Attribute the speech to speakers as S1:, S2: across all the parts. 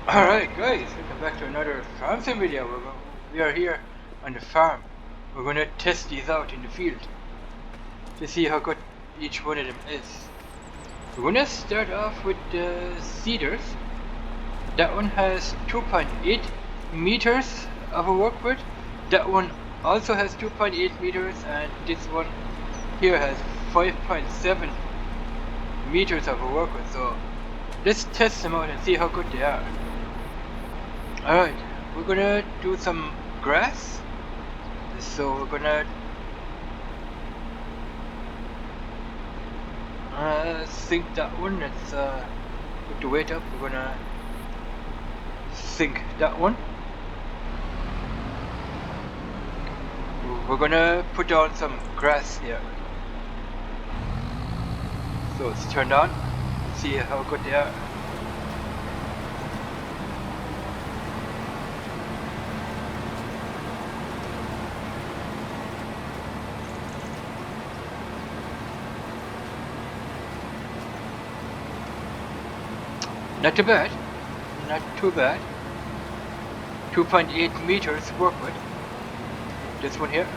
S1: Alright guys, welcome back to another farm sim video. We are here on the farm. We're gonna test these out in the field to see how good each one of them is. We're gonna start off with the cedars. That one has 2.8 meters of a work with. That one also has 2.8 meters, and this one here has 5.7 meters of a work with. So let's test them out and see how good they are. Alright, we're gonna do some grass. So we're gonna sink that one. Let's put the weight up. We're gonna sink that one. We're gonna put down some grass here. So it's turned on. See how good they are. Not too bad. Not too bad. 2.8 meters work with. This one here.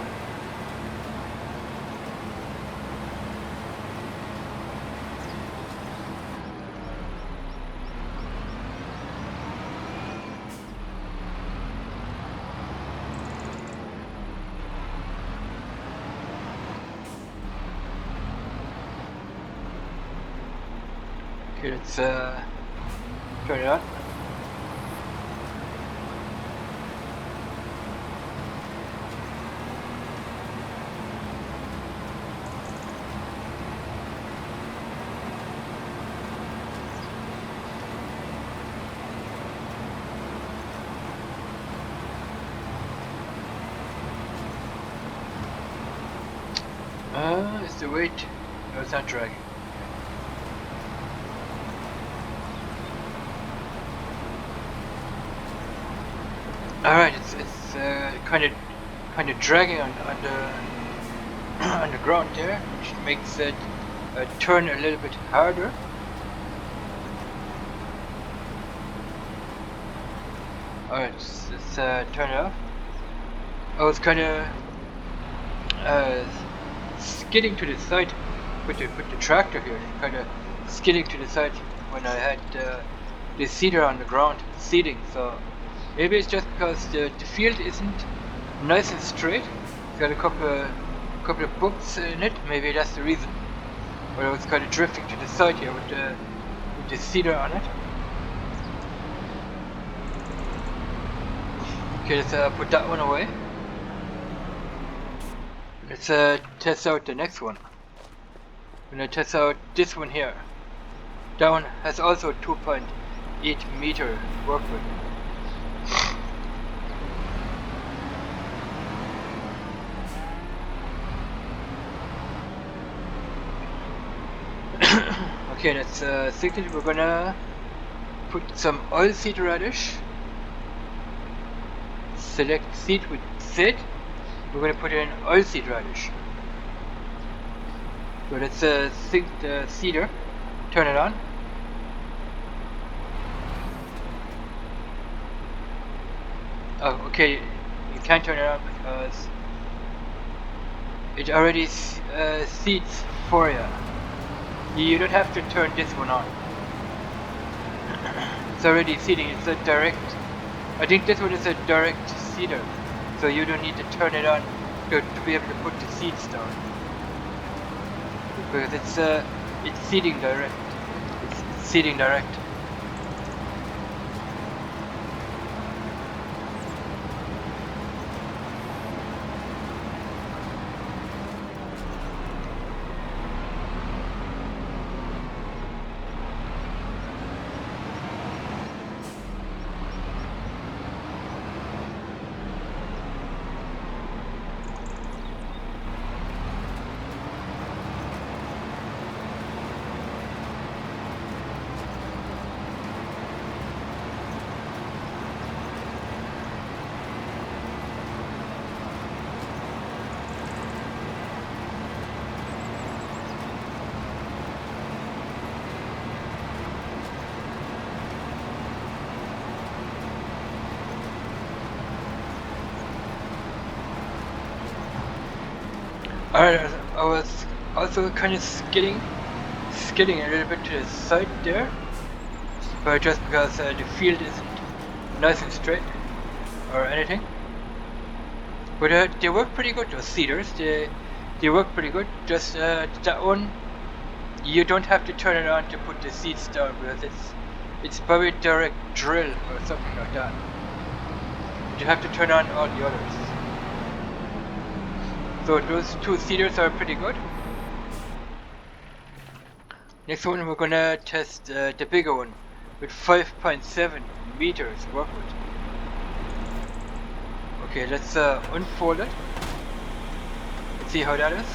S1: Okay, let's turn it on. Is the weight? No, it's not dragging. Alright, it's kind of dragging on the on the ground there, which makes it turn a little bit harder. Alright, let's turn it off. Oh, it's kind of skidding to the side with the tractor here. Kind of skidding to the side when I had the cedar on the ground seeding. So maybe it's just because the field isn't nice and straight. It's got a couple of bumps in it. Maybe that's the reason. But it was kind of drifting to the side here with the cedar on it. Okay, let's put that one away. Let's test out the next one. I'm gonna test out this one here. That one has also 2.8 meter work with. Okay, let's think that we're gonna put some oilseed radish. Select seed with seed. We're gonna put in oilseed radish. So let's sink the cedar. Turn it on. Oh, okay. You can't turn it on because it already seeds for you. You don't have to turn this one on. It's already seeding. It's a direct. I think this one is a direct seeder, so you don't need to turn it on to be able to put the seeds down, because it's seeding direct. It's seeding direct. I was also kind of skidding a little bit to the side there, but just because the field isn't nice and straight or anything. But they work pretty good, those seeders. They work pretty good. Just that one, you don't have to turn it on to put the seeds down because it's probably direct drill or something like that. You have to turn on all the others. So those two seeders are pretty good. Next one we're gonna test the bigger one with 5.7 meters work with. Okay, let's unfold it. Let's see how that is.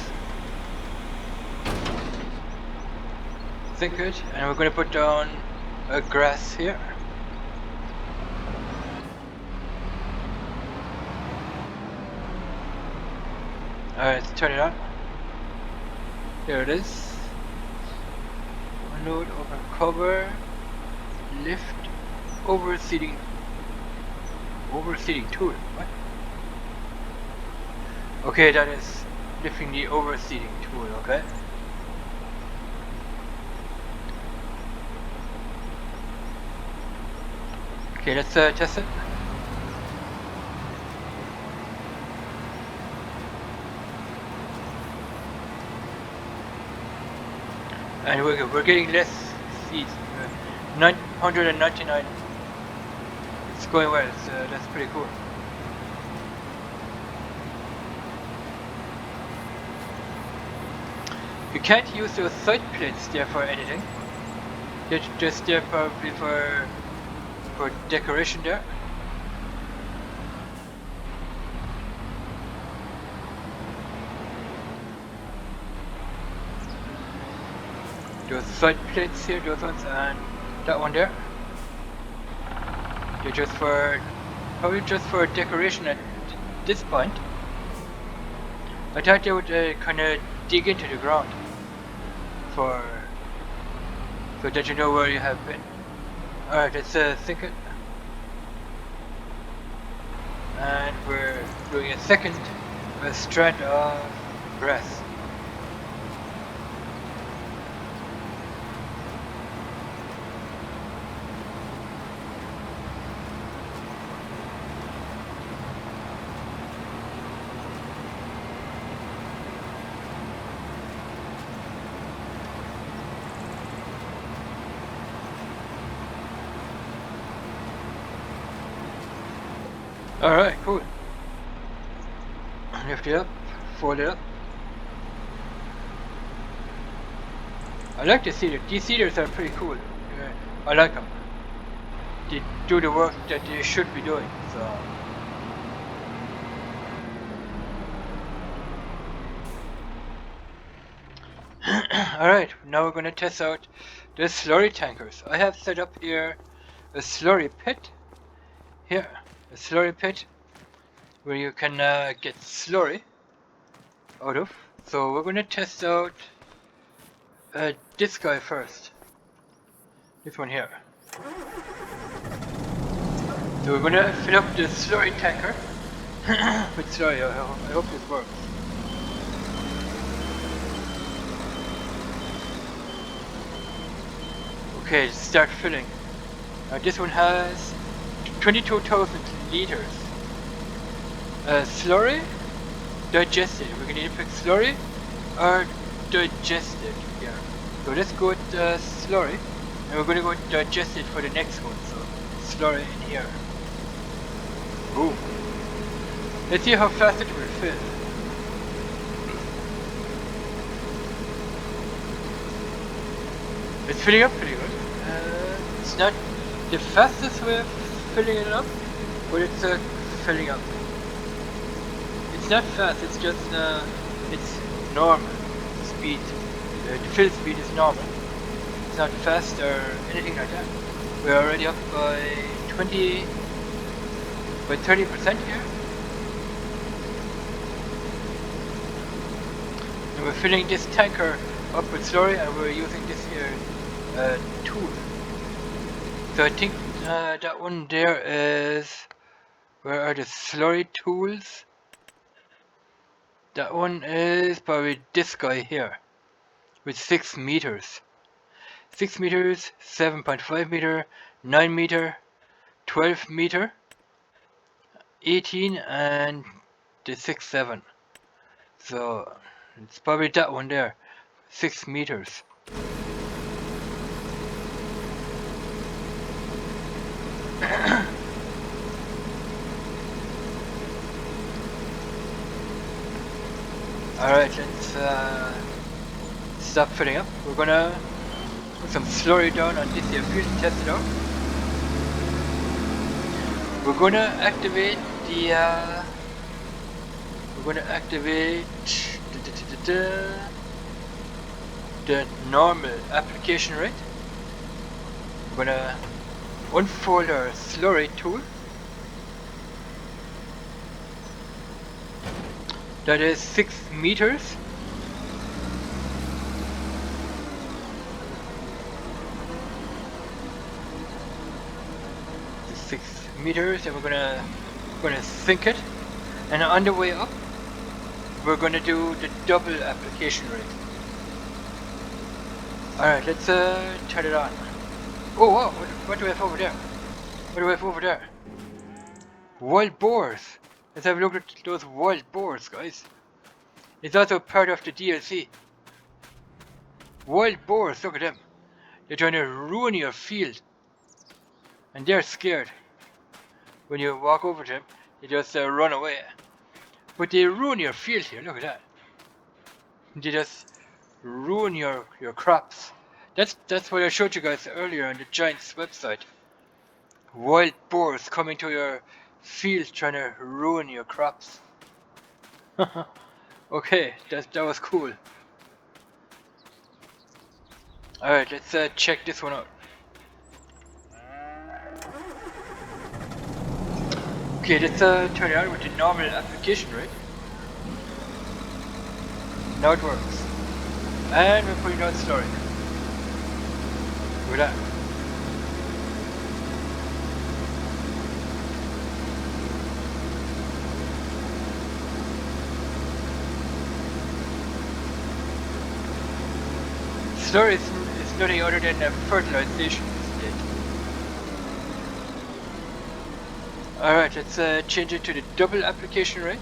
S1: Think it, and we're gonna put down a grass here. Alright, let's turn it on. Here it is. Unload, over cover, lift, overseeding tool. What? Okay, that is lifting the overseeding tool, okay? Okay, let's test it. And we're getting less seeds. 999. It's going well. That's pretty cool. You can't use those side plates there for anything. They're just there probably for decoration there. Those side plates here, those ones, and that one there. They're just for, probably just for decoration at this point. I thought they would kind of dig into the ground so that you know where you have been. Alright, let's sink it. And we're doing a second strand of grass. Alright, cool. Lift it up, fold it up. I like the cedar. These cedars are pretty cool. Yeah, I like them. They do the work that they should be doing. So. Alright, now we're gonna test out the slurry tankers. I have set up here a slurry pit. Here, a slurry pit where you can get slurry out of. So we're gonna test out this guy first. This one here. So we're gonna fill up the slurry tanker with slurry. I hope this works. Okay, start filling. Now this one has 22,000 liters. Slurry, digested. We're gonna either pick slurry or digested here. So let's go with slurry, and we're gonna go with digested for the next one. So slurry in here. Boom. Let's see how fast it will fill. It's filling up pretty good. It's not the fastest way of filling it up, but it's filling up. It's not fast, it's just it's normal speed. The fill speed is normal. It's not fast or anything like that. We're already up by 30% here. And we're filling this tanker up with slurry, and we're using this here tool. So I think that one there is, where are the slurry tools? That one is probably this guy here with 6 meters. 6 meters, 7.5 meter, 9 meter, 12 meter, 18 and the 6-7. So it's probably that one there. 6 meters. Alright, let's stop filling up. We're gonna put some slurry down on this here field and test it out. We're gonna activate the the normal application rate. We're gonna unfold our slurry tool. That is 6 meters. The 6 meters, and we're gonna sink it. And on the way up, we're gonna do the double application rate. Alright, let's turn it on. Oh wow, what do we have over there? What do we have over there? Wild boars. Let's have a look at those wild boars, guys. It's also part of the DLC. Wild boars, look at them. They're trying to ruin your field. And they're scared. When you walk over to them, they just run away. But they ruin your field here, look at that. They just ruin your crops. That's what I showed you guys earlier on the Giants website. Wild boars coming to your field trying to ruin your crops. Okay, that was cool. Alright, let's check this one out. Okay, let's turn it on with the normal application rate. Now it works. And we're putting down slurry. Look at that. Slurry is nothing other than a fertilization state. Alright, let's change it to the double application rate.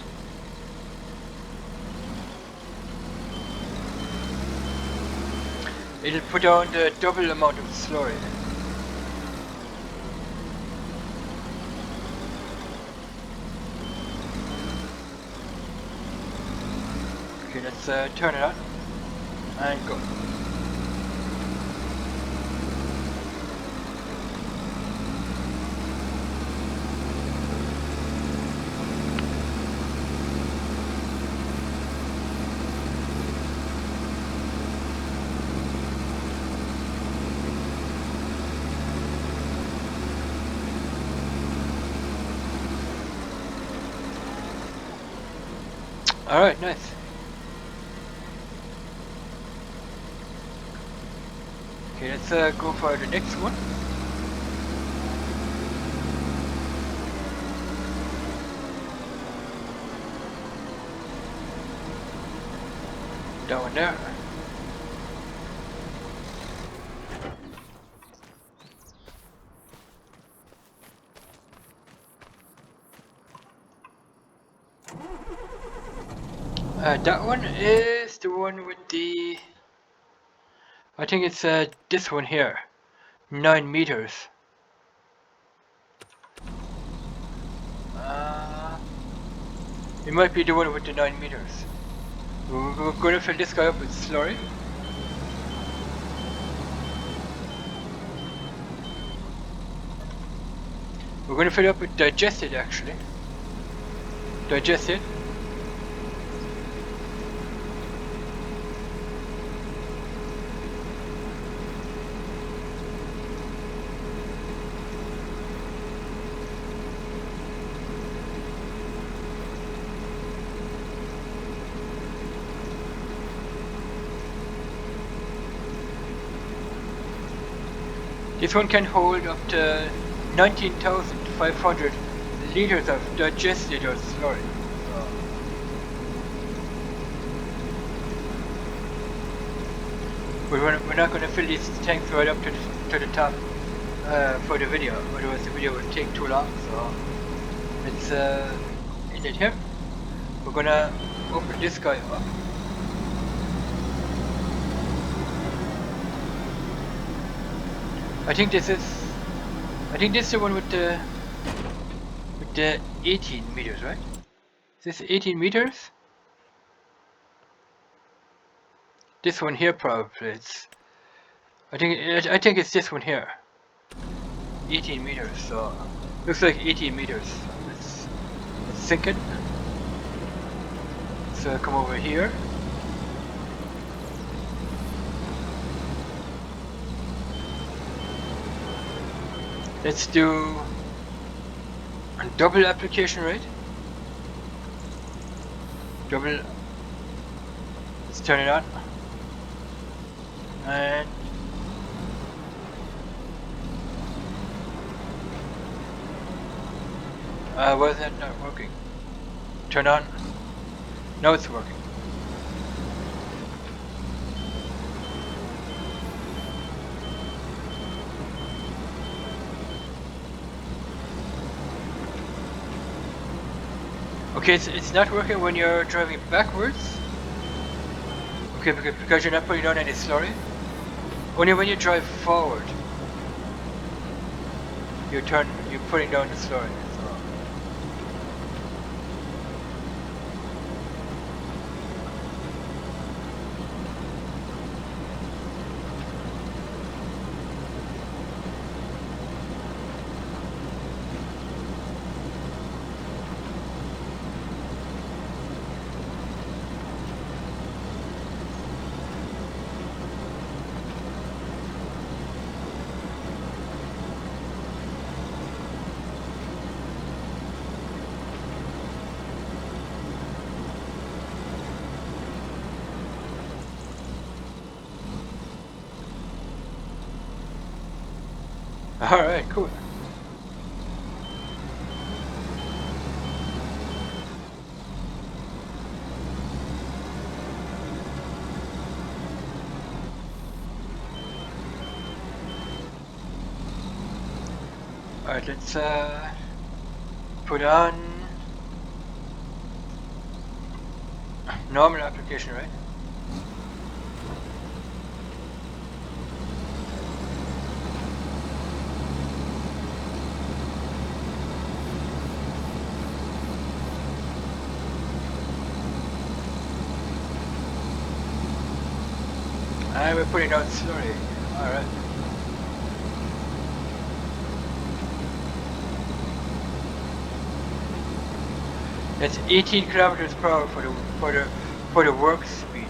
S1: It'll put down the double amount of slurry. Okay, let's turn it on and go. Alright, nice. Okay, let's go for the next one. That one there. That one is the one with the... I think it's this one here. 9 meters. It might be the one with the 9 meters. We're gonna fill this guy up with slurry. We're gonna fill it up with digested actually. Digested. This one can hold up to 19,500 liters of digested or slurry. But we're not going to fill these tanks right up to the top for the video, otherwise the video would take too long. So let's end it here. We're going to open this guy up. I think this is the one with the 18 meters, right? Is this 18 meters? This one here probably. I think it's this one here. 18 meters. So looks like 18 meters. Let's sink it. So come over here. Let's do a double application rate. Double. Let's turn it on. And why is that not working? Turn on. Now it's working. Okay, it's not working when you're driving backwards. Okay, because you're not putting down any slurry. Only when you drive forward, you're putting down the slurry. Alright, cool. Alright, let's put on normal application, right? And we're putting out slowly. Alright. That's 18 kilometers per hour for the work speed.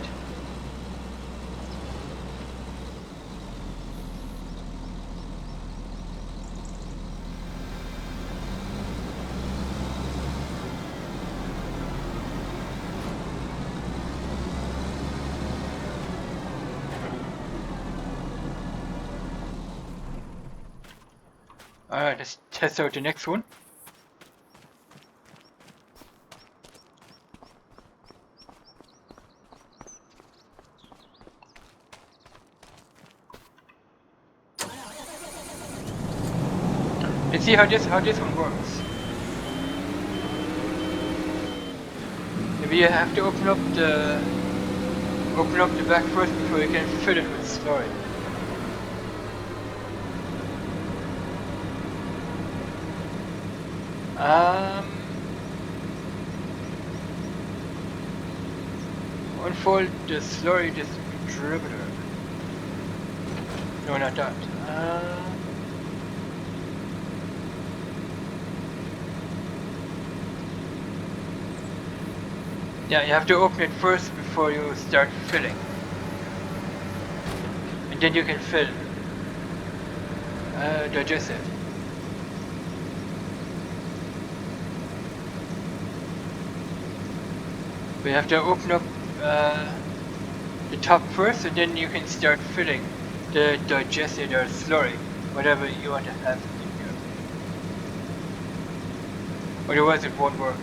S1: Alright, let's test out the next one. Let's see how this one works. Maybe you have to open up the back first before you can fill it with slurry. Unfold the slurry distributor. No, not that. Yeah, you have to open it first before you start filling. And then you can fill. Digest it. We have to open up the top first, and then you can start filling the digested or slurry, whatever you want to have in here. Otherwise it won't work.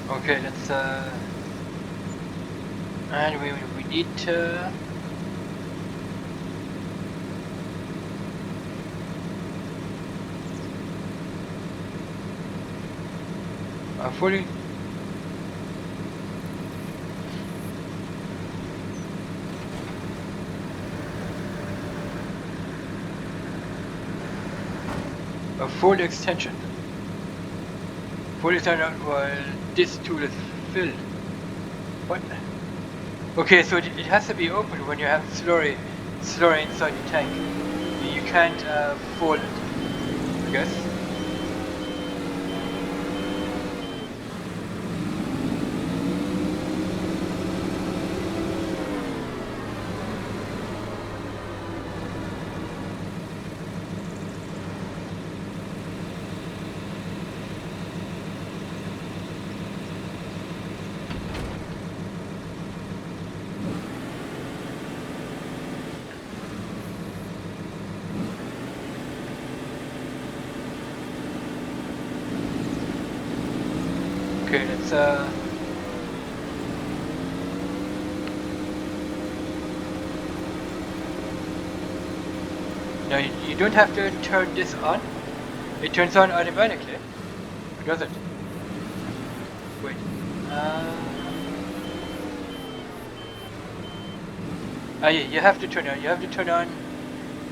S1: Okay, let's and we need to fully a full extension. Full extension while this tool is filled. What? Okay, so it has to be open when you have slurry inside the tank. You can't fold it, I guess. Okay, let's now you don't have to turn this on. It turns on automatically. Or does it? Wait. Yeah, you have to turn on. You have to turn on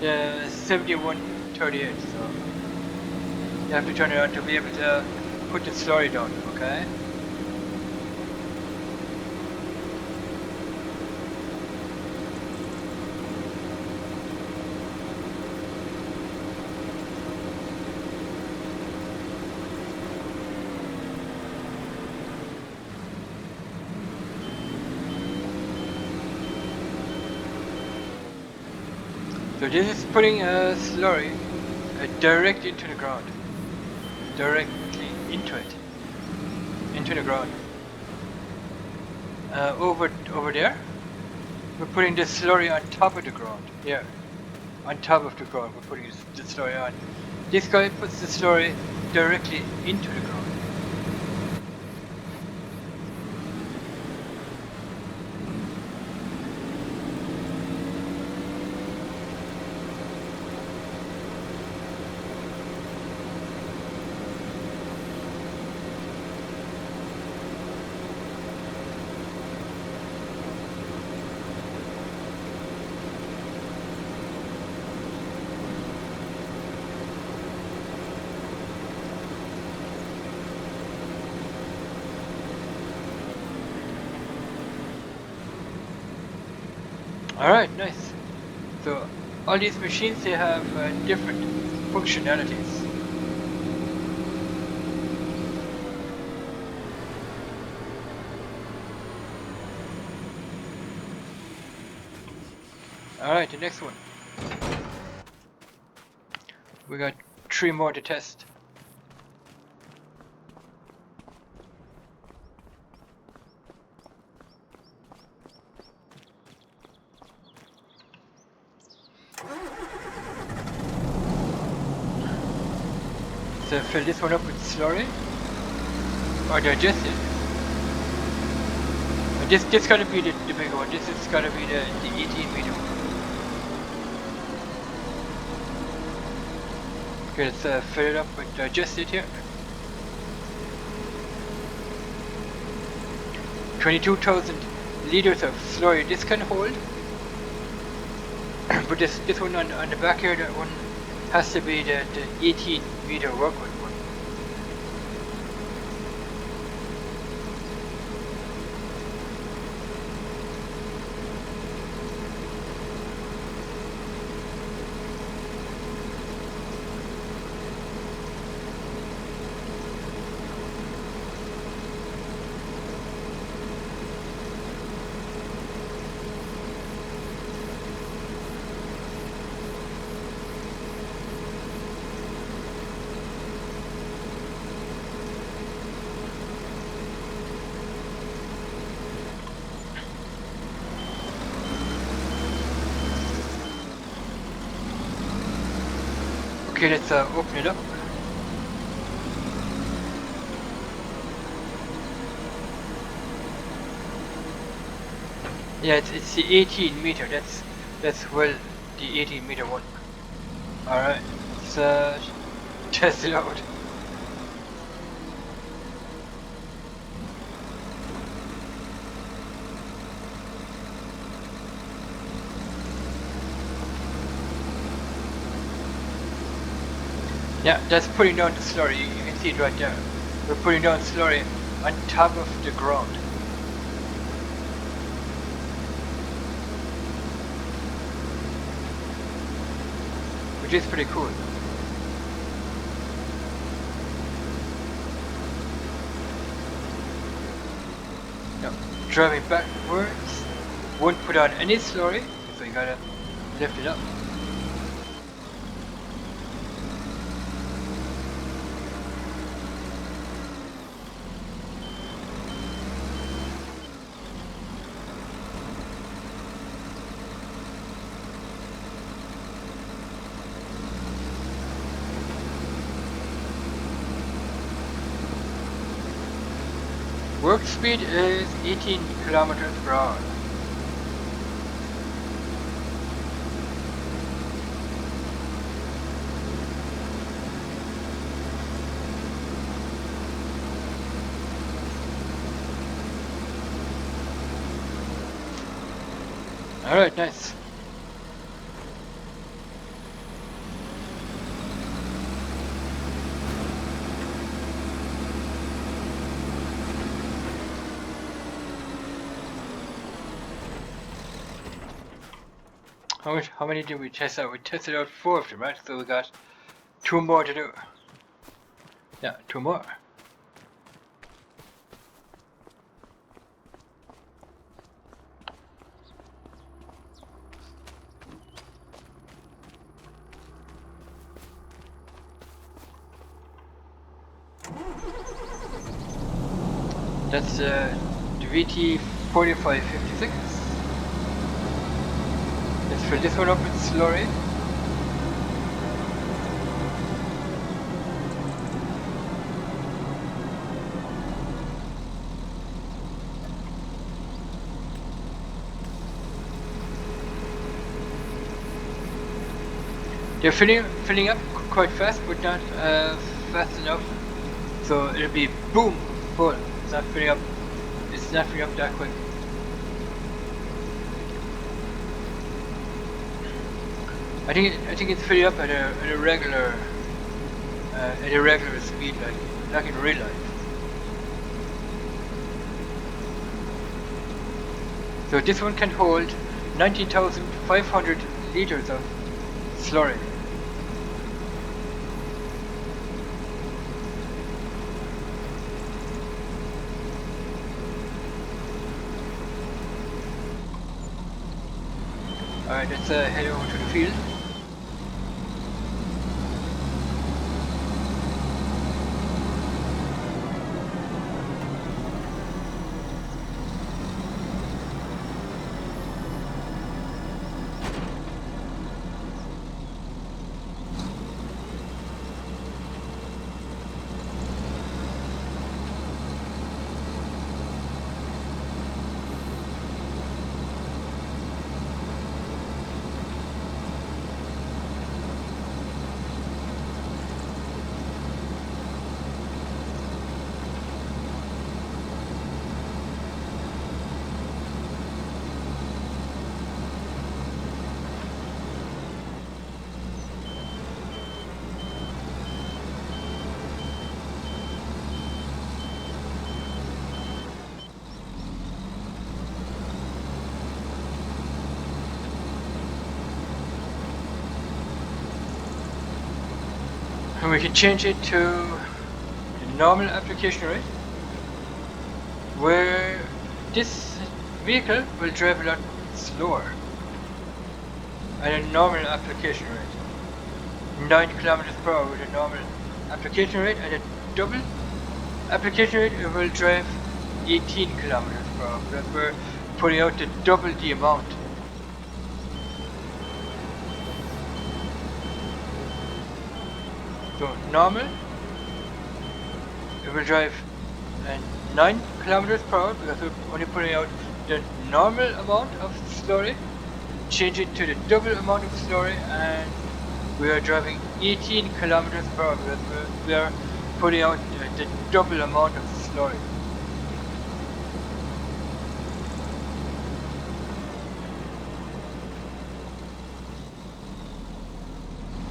S1: the 7138. So you have to turn it on to be able to put the slurry down. Okay. So this is putting a slurry directly into the ground. Directly into it. Into the ground. Over there, we're putting the slurry on top of the ground. Yeah. On top of the ground, we're putting the slurry on. This guy puts the slurry directly into the ground. Alright, nice. So all these machines, they have different functionalities. Alright, the next one. We got 3 more to test. So fill this one up with slurry or digest it. And this gotta be the bigger one. This is gotta be the 18-meter one. Okay, let's fill it up with digest it here. 22,000 liters of slurry this can hold. But this one on the back here, that one has to be the 18-meter workwood one. Okay, let's open it up. Yeah, it's the 18 meter. That's well the 18 meter one. All right, let's test it out. Yeah, that's putting down the slurry. You can see it right there. We're putting down slurry on top of the ground. Which is pretty cool. Now, driving backwards, won't put on any slurry, so you gotta lift it up. Work speed is 18 kilometers per hour. Alright, nice. How many did we test out? We tested out 4 of them, right? So we got 2 more to do. Yeah, 2 more. That's the VT 4556. Let's fill this one up with slurry. They're filling up quite fast, but not fast enough. So it'll be boom, full. It's not filling up. It's not filling up that quick. I think it's filling up at a regular speed, like in real life. So this one can hold 19,500 liters of slurry. Alright, let's head over to the field. And we can change it to the normal application rate, where this vehicle will drive a lot slower at a normal application rate. 9 kilometers per hour with a normal application rate, and a double application rate it will drive 18 kilometers per hour, because we're putting out the double the amount. So normal, it will drive 9 kilometers per hour, because we're only putting out the normal amount of slurry, change it to the double amount of slurry, and we are driving 18 kilometers per hour because we are putting out the double amount of slurry.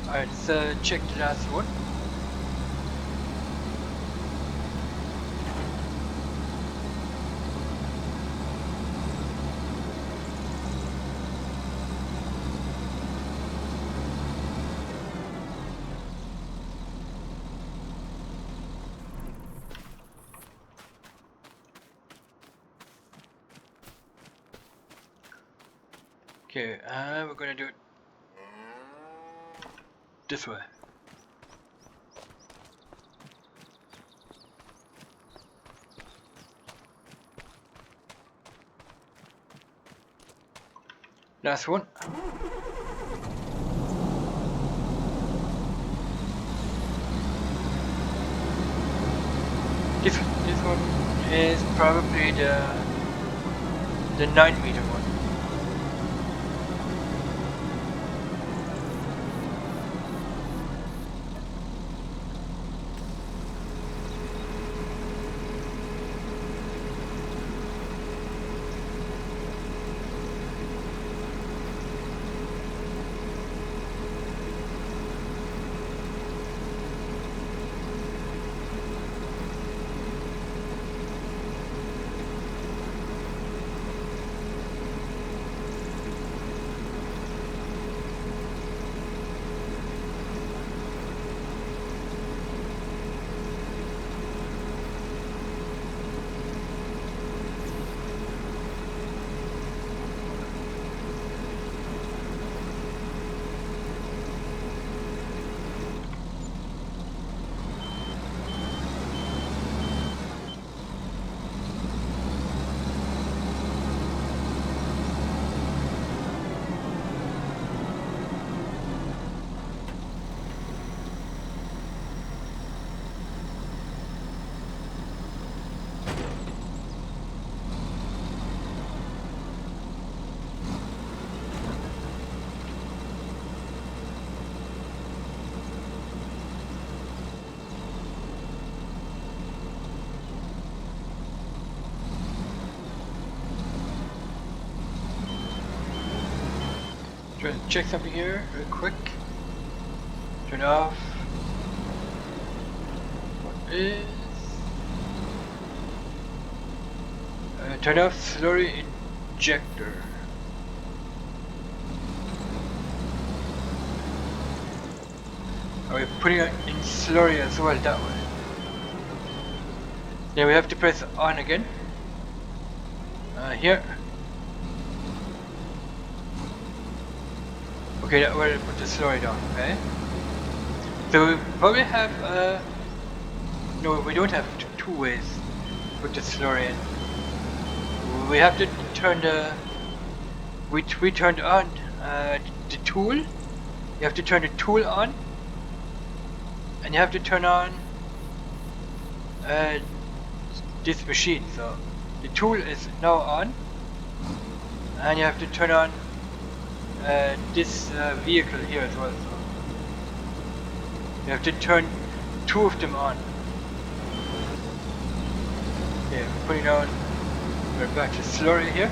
S1: Alright, let's check the last one. Okay, we're gonna do it this way. Last one. This one is probably the 9-meter one. Try to check something here real quick. Turn off. What is? Turn off slurry injector. Are we putting it in slurry as well that way? Then we have to press on again. Here. Okay, that will put the slurry down, okay? So we probably have, no, we don't have two ways to put the slurry in. We have to turn we turned on the tool. You have to turn the tool on. And you have to turn on this machine. So the tool is now on. And you have to turn on this vehicle here as well. So you have to turn two of them on. Okay, we're putting on, we're back to slurry here.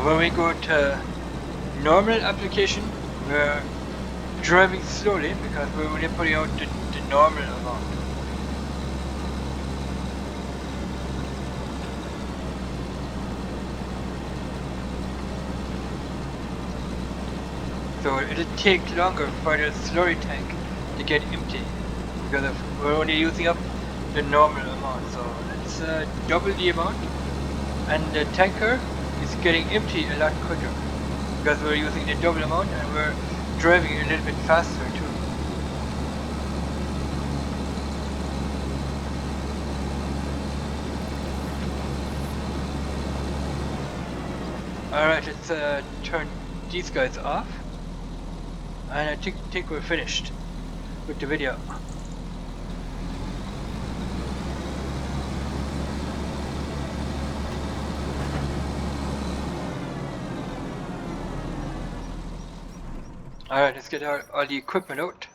S1: When we go to normal application, we're driving slowly because we're only putting out the normal amount. So it'll take longer for the slurry tank to get empty because we're only using up the normal amount. So let's double the amount, and the tanker is getting empty a lot quicker because we're using the double amount and we're driving a little bit faster too. Alright, let's turn these guys off. And I think we're finished with the video. Alright, let's get all the equipment out.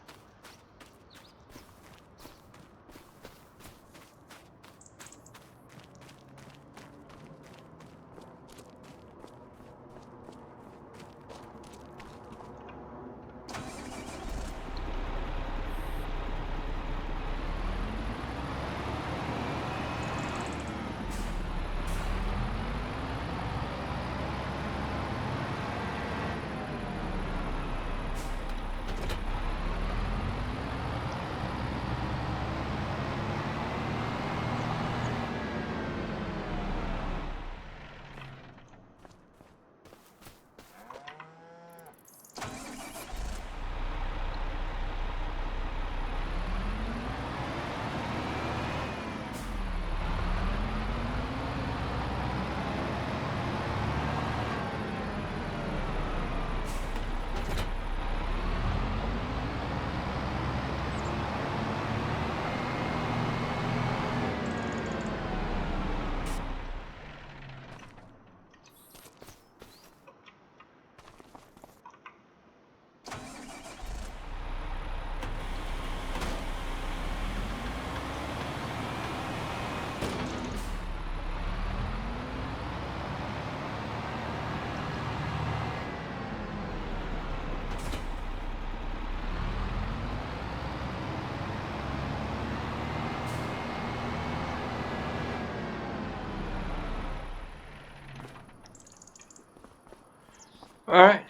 S1: Alright,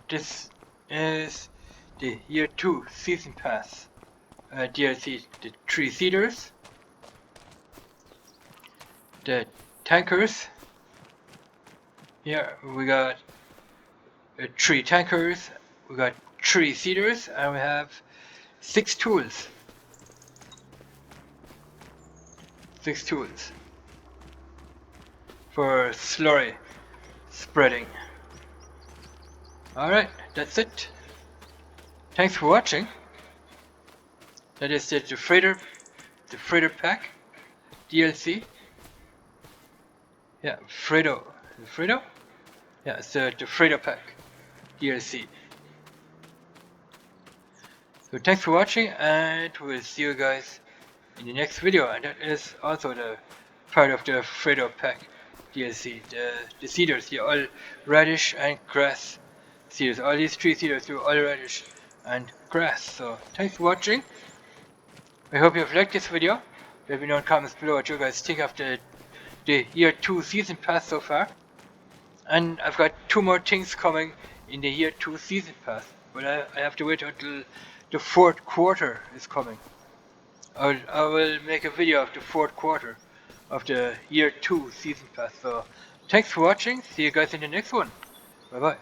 S1: this is the Year 2 Season Pass DLC, the 3-seaters, the tankers. Here we got 3 tankers, we got 3-seaters, and we have 6 tools. 6 tools for slurry spreading. Alright, that's it. Thanks for watching. That is the Vredo pack DLC. Yeah, Vredo. Vredo? Yeah, it's the Vredo pack DLC. So thanks for watching, and we'll see you guys in the next video. And that is also the part of the Vredo pack DLC. The seeders here, all radish and grass seeders. All these 3 seeders are all radish and grass. So thanks for watching. I hope you have liked this video. Let me know in the comments below what you guys think of the Year 2 Season Pass so far. And I've got 2 more things coming in the Year 2 Season Pass, but I have to wait until the 4th quarter is coming. I will make a video of the 4th quarter of the Year 2 Season Pass. So thanks for watching. See you guys in the next one. Bye bye.